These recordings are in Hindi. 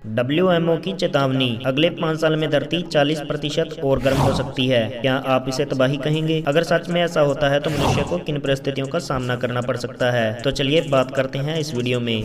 WMO की चेतावनी, अगले 5 साल में धरती 40% और गर्म हो सकती है। क्या आप इसे तबाही कहेंगे? अगर सच में ऐसा होता है तो मनुष्य को किन परिस्थितियों का सामना करना पड़ सकता है? तो चलिए बात करते हैं इस वीडियो में।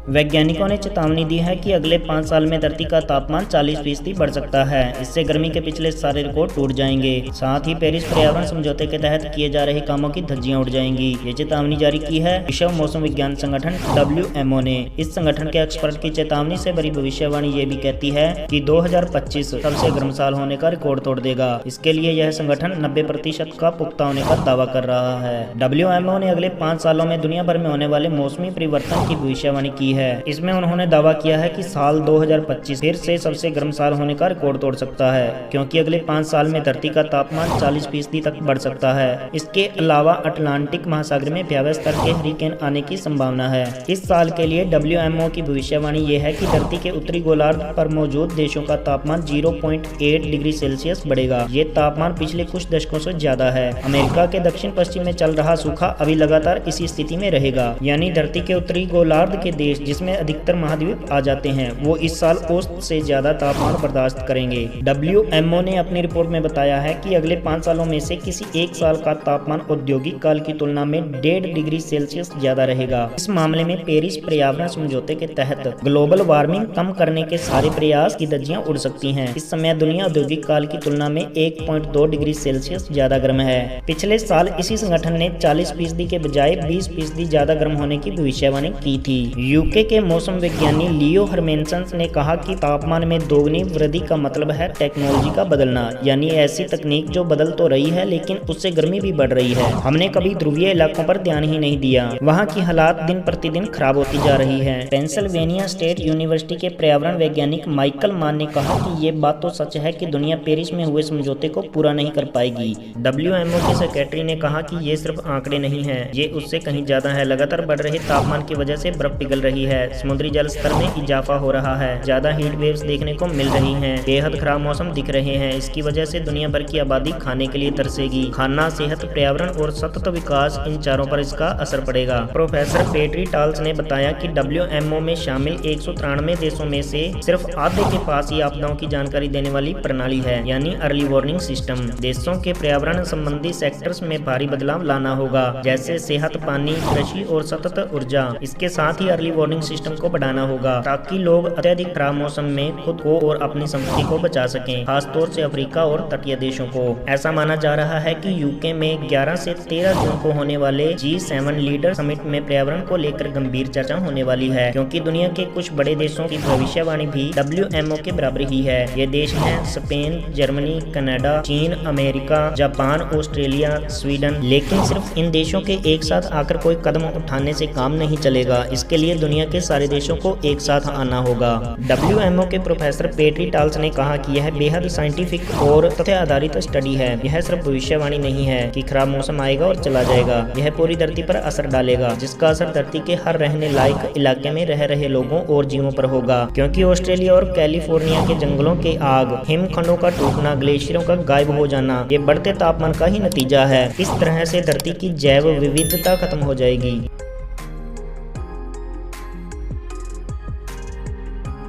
वैज्ञानिकों ने चेतावनी दी है कि अगले 5 साल में धरती का तापमान 40% बढ़ सकता है। इससे गर्मी के पिछले सारे रिकॉर्ड टूट जाएंगे। साथ ही पेरिस पर्यावरण समझौते के तहत किए जा रहे कामों की धज्जियां उड़ जाएंगी। ये चेतावनी जारी की है विश्व मौसम विज्ञान संगठन WMO ने। इस संगठन के एक्सपर्ट की चेतावनी से भरी भविष्यवाणी ये भी कहती है कि 2025 सबसे गर्म साल होने का रिकॉर्ड तोड़ देगा। इसके लिए यह संगठन 90% का पुख्ता होने का दावा कर रहा है। WMO ने अगले 5 सालों में दुनिया भर में होने वाले मौसमी परिवर्तन की भविष्यवाणी की है। इसमें उन्होंने दावा किया है कि साल 2025 फिर से सबसे गर्म साल होने का रिकॉर्ड तोड़ सकता है, क्योंकि अगले 5 साल में धरती का तापमान 40% तक बढ़ सकता है। इसके अलावा अटलांटिक महासागर में भयावह स्तर के हरिकेन आने की संभावना है। इस साल के लिए WMO की भविष्यवाणी ये है कि धरती के उत्तरी गोलार्ध पर मौजूद देशों का तापमान 0.8 डिग्री सेल्सियस बढ़ेगा। ये तापमान पिछले कुछ दशकों से ज्यादा है। अमेरिका के दक्षिण पश्चिम में चल रहा सूखा अभी लगातार इसी स्थिति में रहेगा, यानी धरती के उत्तरी गोलार्ध के देश जिसमें अधिकतर महाद्वीप आ जाते हैं, वो इस साल औसत से ज्यादा तापमान बर्दाश्त करेंगे। WMO ने अपनी रिपोर्ट में बताया है कि अगले 5 सालों में से किसी एक साल का तापमान औद्योगिक काल की तुलना में 1.5 डिग्री सेल्सियस ज्यादा रहेगा। इस मामले में पेरिस पर्यावरण समझौते के तहत ग्लोबल वार्मिंग कम करने के सारे प्रयास की धज्जियां उड़ सकती हैं। इस समय दुनिया औद्योगिक काल की तुलना में 1.2 डिग्री सेल्सियस ज्यादा गर्म है। पिछले साल इसी संगठन ने 40% के बजाय 20% ज्यादा गर्म होने की भविष्यवाणी की थी। यूके के मौसम विज्ञानी लियो हरमेनसन ने कहा कि तापमान में दोगुनी वृद्धि का मतलब है टेक्नोलॉजी का बदलना, यानी ऐसी तकनीक जो बदल तो रही है लेकिन उससे गर्मी भी बढ़ रही है। हमने कभी ध्रुवीय इलाकों पर ध्यान ही नहीं दिया। वहाँ की हालात दिन प्रतिदिन खराब होती जा रही है। पेंसिल्वेनिया स्टेट यूनिवर्सिटी के पर्यावरण वैज्ञानिक माइकल मान ने कहा कि ये बात तो सच है कि दुनिया पेरिस में हुए समझौते को पूरा नहीं कर पाएगी। WMO के सेक्रेटरी ने कहा कि ये सिर्फ आंकड़े नहीं है, ये उससे कहीं ज्यादा है। लगातार बढ़ रहे तापमान की वजह से बर्फ पिघल रही है, समुद्री जल स्तर में इजाफा हो रहा है, ज्यादा हीट वेव्स देखने को मिल रही हैं, बेहद खराब मौसम दिख रहे हैं। इसकी वजह से दुनिया भर की आबादी खाने के लिए तरसेगी। खाना, सेहत, पर्यावरण और सतत विकास, इन चारों पर इसका असर पड़ेगा। प्रोफेसर पेट्री टाल्स ने बताया कि WMO में शामिल 193 देशों में से सिर्फ आधे के पास ही आपदाओं की जानकारी देने वाली प्रणाली है, यानी अर्ली वार्निंग सिस्टम। देशों के पर्यावरण संबंधी सेक्टर्स में भारी बदलाव लाना होगा, जैसे सेहत, पानी, कृषि और सतत ऊर्जा। इसके साथ ही अर्ली वार्निंग सिस्टम को बढ़ाना होगा ताकि लोग अत्यधिक खराब मौसम में खुद को और अपनी संपत्ति को बचा सकें, खासतौर से अफ्रीका और तटीय देशों को। ऐसा माना जा रहा है कि यूके में 11 से 13 जून को होने वाले G7 लीडर समिट में पर्यावरण को लेकर गंभीर चर्चा होने वाली है, क्योंकि दुनिया के कुछ बड़े देशों की भविष्यवाणी भी WMO के बराबर ही है। ये देश हैं स्पेन, जर्मनी, कनाडा, चीन, अमेरिका, जापान, ऑस्ट्रेलिया, स्वीडन। लेकिन सिर्फ इन देशों के एक साथ आकर कोई कदम उठाने से काम नहीं चलेगा। इसके लिए दुनिया के सारे देशों को एक साथ आना होगा। WMO के प्रोफेसर पेट्री टाल्स ने कहा कि यह बेहद साइंटिफिक और तथ्य आधारित स्टडी है। यह सिर्फ भविष्यवाणी नहीं है कि खराब मौसम आएगा और चला जाएगा। यह पूरी धरती पर असर डालेगा, जिसका असर धरती के हर रहने लायक इलाके में रह रहे लोगों और जीवों पर होगा, क्योंकि ऑस्ट्रेलिया और कैलिफोर्निया के जंगलों के आग, हिमखंडों का टूटना, ग्लेशियरों का गायब हो जाना, ये बढ़ते तापमान का ही नतीजा है। इस तरह से धरती की जैव विविधता खत्म हो जाएगी।